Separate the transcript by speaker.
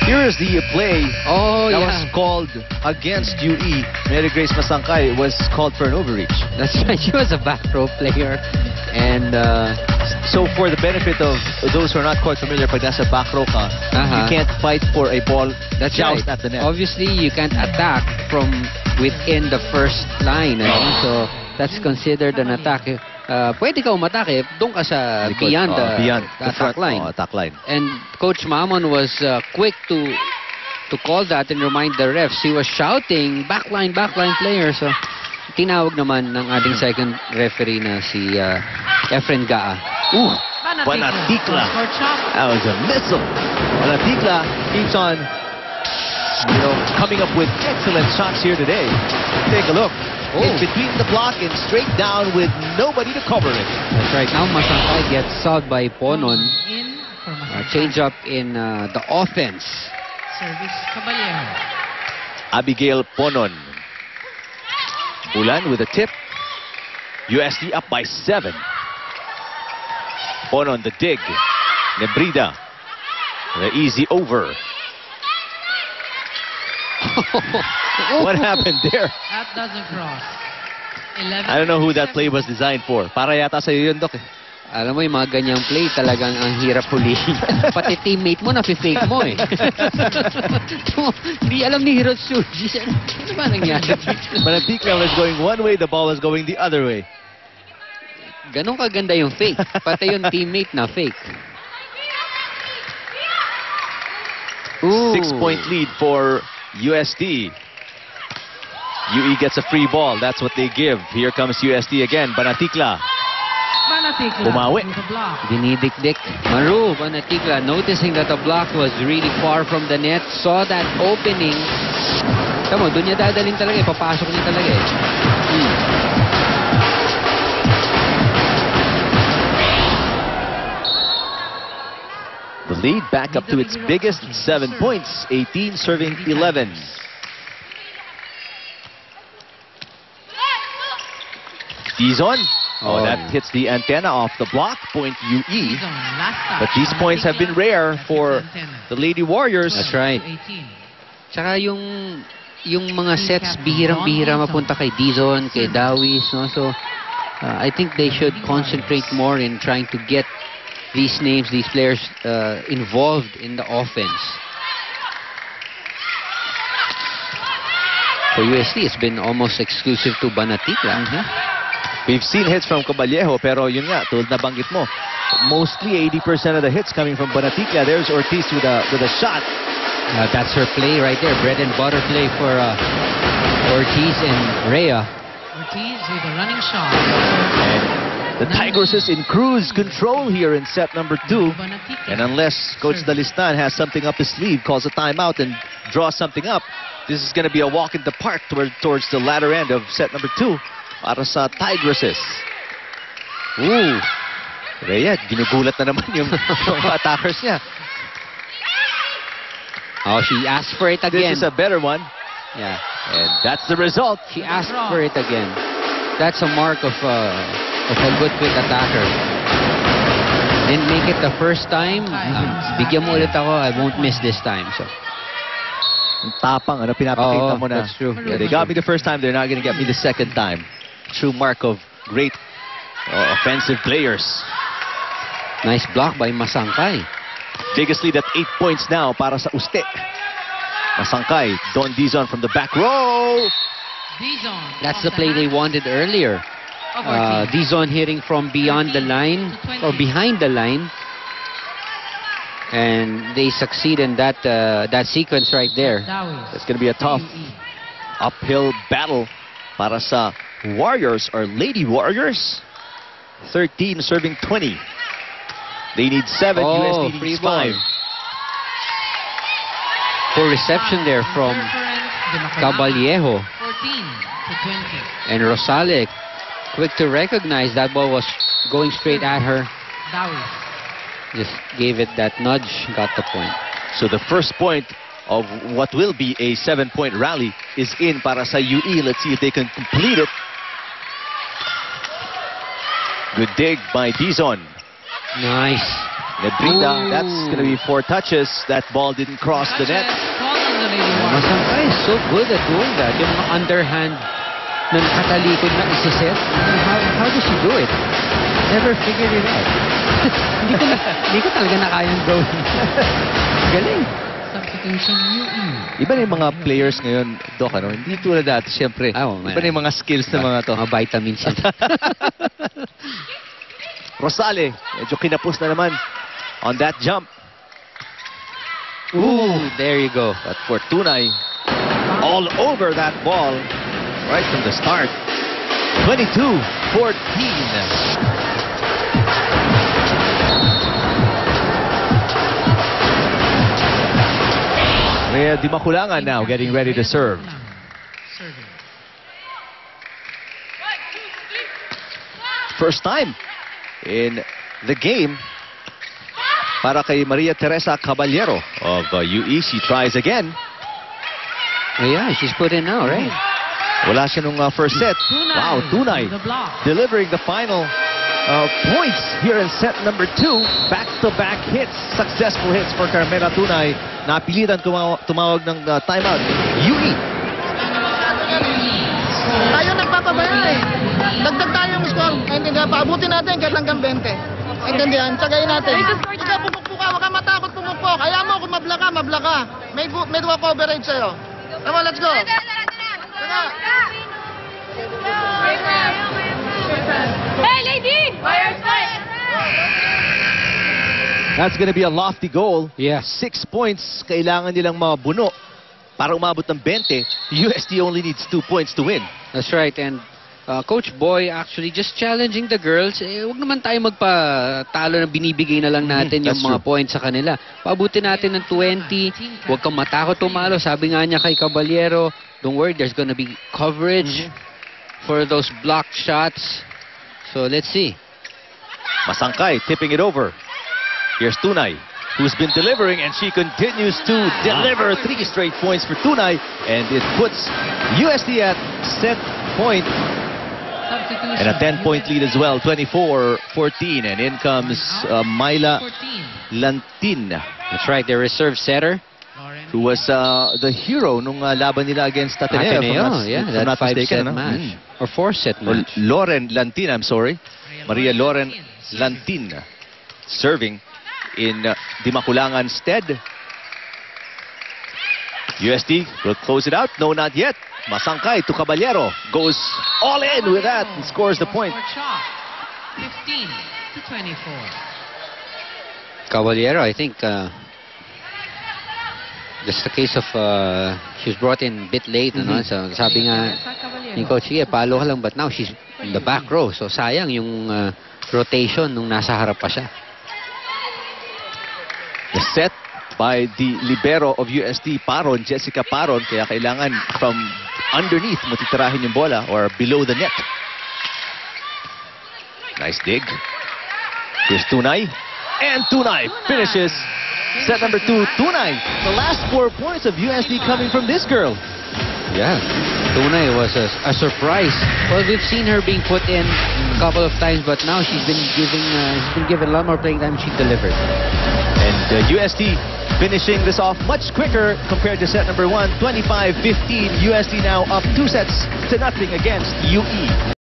Speaker 1: Here's the play
Speaker 2: Oh,
Speaker 1: that
Speaker 2: yeah.
Speaker 1: was called against UE. Mary Grace Masangkay was called for an overreach.
Speaker 2: That's right. She was a back row player. And
Speaker 1: So for the benefit of those who are not quite familiar, pag nasa back row ka, you can't fight for a ball
Speaker 2: that's
Speaker 1: joust
Speaker 2: right.
Speaker 1: at the net.
Speaker 2: Obviously, you can't attack from within the first line. So that's considered an attack. Pwede ka umatake, doon ka sa beyond the attack line.
Speaker 1: Attack line.
Speaker 2: And Coach Mamon was quick to call that and remind the refs. He was shouting, backline player. So tinawag naman ng ating second referee na si Efren Gaa.
Speaker 1: Banatikla. That was a missile. Banatikla keeps on, coming up with excellent shots here today. Take a look. It's between the block and straight down with nobody to cover it.
Speaker 2: That's right. Now Masangkay gets solved by Ponon.
Speaker 3: In for Masangkay.
Speaker 2: Change up in the offense.
Speaker 3: Service Caballero.
Speaker 1: Abigail Ponon. Bulan with a tip. USD up by 7. Ponon the dig. Nebrida. The easy over. What happened there?
Speaker 3: That doesn't cross. 11.
Speaker 1: I don't know who that play was designed for. Para yata sa'yo yun, Doc.
Speaker 2: Alam mo, yung mga ganyang play talagang ang hirap hulihin. Pati teammate mo, na-fake mo eh. Hindi alam ni Hirotsuji. Ano ba nangyari?
Speaker 1: Banatikla was going one way, the ball was going the other way.
Speaker 2: Ganon kaganda yung fake. Pati yung teammate na fake.
Speaker 1: 6-point lead for USD. UE gets a free ball. That's what they give. Here comes USD again. Banatikla.
Speaker 3: Banatikla
Speaker 1: Bumawi.
Speaker 3: with a block.
Speaker 2: Dinidikdik. Maru, Banatikla, noticing that the block was really far from the net, saw that opening. Tama, doon niya dadalhin talaga eh. Papasok niya talaga eh.
Speaker 1: The lead back up to its biggest, 7 points. 18 serving 11. Dizon. Oh, that hits the antenna off the block. Point UE. But these points have been rare for the Lady Warriors.
Speaker 2: That's right.
Speaker 3: 18.
Speaker 2: Tsaka yung mga sets, bihirang-bihira mapunta kay Dizon, kay Dawis, no? So, I think they should concentrate more in trying to get these names, these players involved in the offense. For USD, it's been almost exclusive to Banatikla.
Speaker 1: We've seen hits from Caballero, pero yun nga, tulad na banggit mo, mostly 80% of the hits coming from Banatikla. There's Ortiz with a shot.
Speaker 2: That's her play right there. Bread and butter play for Ortiz and Rhea.
Speaker 3: Ortiz with a running shot.
Speaker 1: And the Tigresses in cruise control here in set number 2. And unless Coach Dalistan has something up his sleeve, calls a timeout and draws something up, this is going to be a walk in the park towards the latter end of set number 2 para sa Tigresses. Ooh. Rhea, ginugulat na naman yung attackers niya.
Speaker 2: Oh, she asked for it again.
Speaker 1: This is a better one.
Speaker 2: Yeah.
Speaker 1: And that's the result.
Speaker 2: She asked for it again. That's a mark of a good quick attacker. Didn't make it the first time. Bigyan mo ulit ako. I won't miss this time. So.
Speaker 1: Tapang, pinapakita mo na.
Speaker 2: That's true.
Speaker 1: Yeah, they got me the first time. They're not going to get me the second time. True mark of great offensive players.
Speaker 2: Nice block by Masangkay.
Speaker 1: Biggest lead at 8 points now para sa Uste. Masangkay, Don Dizon from the back row.
Speaker 3: Dizon.
Speaker 2: That's the play they wanted earlier. Dizon hitting from beyond the line or behind the line. And they succeed in that sequence right there.
Speaker 1: It's going to be a tough uphill battle para sa Warriors or Lady Warriors. 13 serving 20. They need 7. USD needs 5.
Speaker 2: Poor reception there from Caballero.
Speaker 3: 14 to 20.
Speaker 2: And Rosales, quick to recognize that ball was going straight at her. Just gave it that nudge, got the point.
Speaker 1: So the first point of what will be a 7-point rally is in para sa UE. Let's see if they can complete it. Good dig by Dizon.
Speaker 2: Nice.
Speaker 1: Nebrida, that's going to be 4 touches. That ball didn't cross the net.
Speaker 3: Call on the Lady Warriors.
Speaker 2: Masangkay is so good at doing that. Yung mga underhand na nakatalikod na isa-set. How does she do it? Never figured it out. hindi ko talaga nakayang gawin. Galing.
Speaker 3: Substitution UE.
Speaker 1: Iba na yung mga players ngayon, Doc, ano? Hindi tulad dati, siyempre. Iba na yung mga skills ng mga to.
Speaker 2: Mga vitamins yan.
Speaker 1: Rosale, medyo kinapos na naman on that jump.
Speaker 2: Ooh, there you go.
Speaker 1: But for Tunay, all over that ball right from the start. 22-14. Rhea Dimaculangan now getting ready to serve.
Speaker 3: Serving.
Speaker 1: First time in the game para kay Maria Teresa Caballero of UE. She tries again.
Speaker 2: Oh, yeah, she's put in now, right?
Speaker 1: Wala siya nung first set. Wow, Tunay
Speaker 3: The block.
Speaker 1: delivering the final points here in set number 2. Back-to-back hits, successful hits for Carmela Tunay. Napilitan tumawag ng timeout. UE.
Speaker 4: Tayo nagpapabaya eh. Dagdag tayong score. Naintindihan, paabutin natin kahit hanggang 20. Naintindihan, tsagayin natin. Ikaw, pumukpo ka, huwag kang matakot pumukpo. Kaya mo, kung mabla ka. May duwa coverage sa'yo. Tama, let's go. Tama.
Speaker 5: Hey, lady! Fire's fight!
Speaker 1: That's gonna be a lofty goal.
Speaker 2: Yeah.
Speaker 1: 6 points kailangan nilang mabuno para umabot ng 20. UST only needs 2 points to win.
Speaker 2: That's right. And Coach Boy actually just challenging the girls. Huwag naman tayo magpatalo na binibigay na lang natin yung
Speaker 1: That's
Speaker 2: mga
Speaker 1: true.
Speaker 2: points sa kanila. Pabutin natin ng 20. Huwag kang matakot tumalo. Sabi nga niya kay Caballero, don't worry, there's gonna be coverage for those blocked shots. So let's see.
Speaker 1: Masangkay tipping it over. Here's Tunay, who's been delivering, and she continues to deliver 3 straight points for Tunay, and it puts UST at set point
Speaker 3: Substitution.
Speaker 1: and a 10-point lead as well, 24-14, and in comes Myla
Speaker 3: 14.
Speaker 1: Lantin,
Speaker 2: That's right, their reserve setter.
Speaker 3: Lauren.
Speaker 1: who was the hero nung laban nila against Ateneo.
Speaker 2: Yeah,
Speaker 1: if I'm
Speaker 2: that
Speaker 1: not
Speaker 2: 5-set
Speaker 1: mistaken, ano?
Speaker 2: match. Or 4-set
Speaker 1: Or
Speaker 2: match.
Speaker 1: Lauren Lantin, I'm sorry. Maria Lauren Lantin serving in Dimaculangan's stead. UST will close it out. No, not yet. Masangkay to Caballero. Goes all in with that and scores the point.
Speaker 3: Shot. 15-24.
Speaker 2: Caballero, I think just a case of she was brought in a bit late. Ano? So sabi nga ni Coach, sige, palo ka lang. But now she's in the back row. So sayang yung rotation nung nasa harap pa siya.
Speaker 1: The set by the libero of UST, Paron, Jessica Paron. Kaya kailangan from underneath mo titirahin yung bola or below the net. Nice dig. Here's Tunay. And Tunay finishes set number 2. Tunay, the last 4 points of UST coming from this girl.
Speaker 2: Yeah, Tunay was a surprise. Well, we've seen her being put in a couple of times, but now she's been given a lot more playing time. She delivered.
Speaker 1: And UST finishing this off much quicker compared to set number 1, 25-15. UST now up 2 sets to nothing against UE.